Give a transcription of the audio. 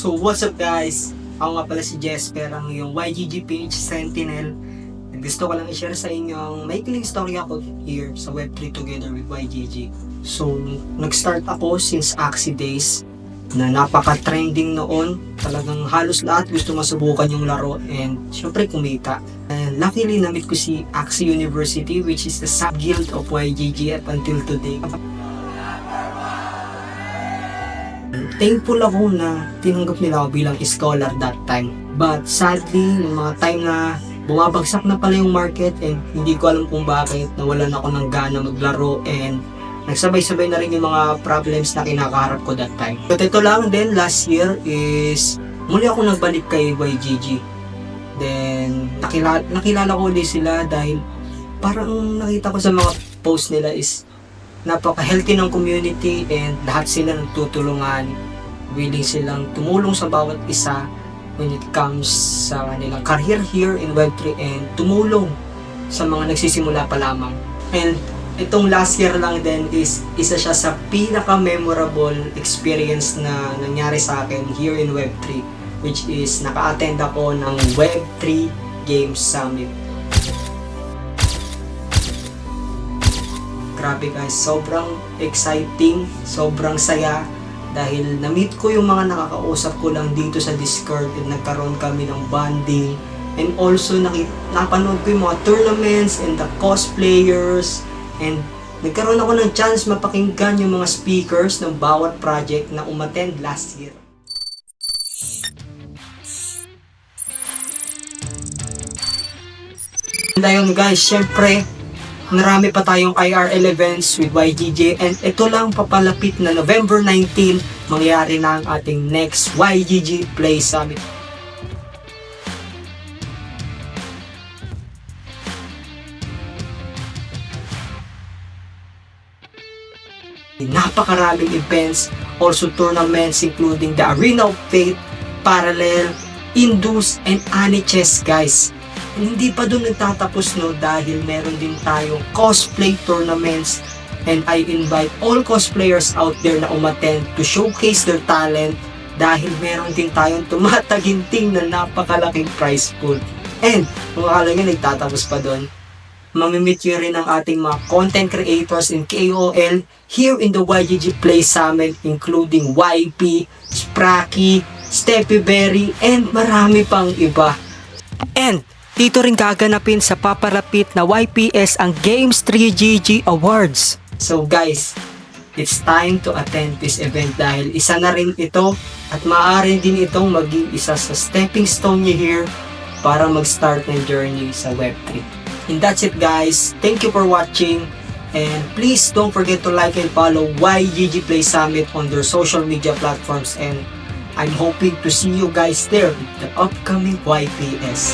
So what's up guys? Ako nga pala si Jesper, ang yung YGG page Sentinel. Gusto ko lang i-share sa inyo ang maikling story ako here sa Web3 together with YGG. So nag-start ako since Axie days na napaka-trending noon. Talagang halos lahat gusto masubukan yung laro and syempre kumita. And luckily na-meet ko si Axie University, which is the sub-guild of YGG up until today. Thankful ako na tinanggap nila ako bilang scholar that time. But sadly, yung mga time na bumabagsak na pala yung market and hindi ko alam kung bakit nawalan ako ng gana maglaro and nagsabay-sabay na rin yung mga problems na kinakaharap ko that time. But ito lang din, last year is muli ako nagbalik kay YGG. Then nakilala ko ulit sila dahil parang nakita ko sa mga post nila is napaka-healthy ng community and lahat sila nagtutulungan, willing silang tumulong sa bawat isa when it comes sa kanilang career here in Web3 and tumulong sa mga nagsisimula pa lamang. And itong last year lang din is isa siya sa pinaka-memorable experience na nangyari sa akin here in Web3, which is naka-attend ako ng Web3 Games Summit. Grabe guys, sobrang exciting, sobrang saya dahil na-meet ko yung mga nakakausap ko lang dito sa Discord and nagkaroon kami ng bonding and also napanood ko yung mga tournaments and the cosplayers and nagkaroon ako ng chance mapakinggan yung mga speakers ng bawat project na umattend last year. And ayun guys, syempre marami pa tayong IRL events with YGG and ito lang papalapit na November 19, mangyayari na ang ating next YGG Play Summit. Napakaraming events, also tournaments including the Arena of Fate, Parallel, Indus, and Aniches guys. Hindi pa doon nagtatapos no dahil meron din tayong cosplay tournaments and I invite all cosplayers out there na umattend to showcase their talent dahil meron din tayong tumataginting na napakalaking prize pool. And kung akala nyo nagtatapos pa doon, mamimit nyo rin ang ating mga content creators and KOL here in the YGG Play Summit including YP, Spracky, Steppy Berry, and marami pang iba. And dito rin gaganapin sa papalapit na YPS ang Games 3GG Awards. So guys, it's time to attend this event dahil isa na rin ito at maaari din itong maging isa sa stepping stone nyo here para mag-start ng journey sa Web3. And that's it guys. Thank you for watching and please don't forget to like and follow YGG Play Summit on their social media platforms and I'm hoping to see you guys there with the upcoming YPS.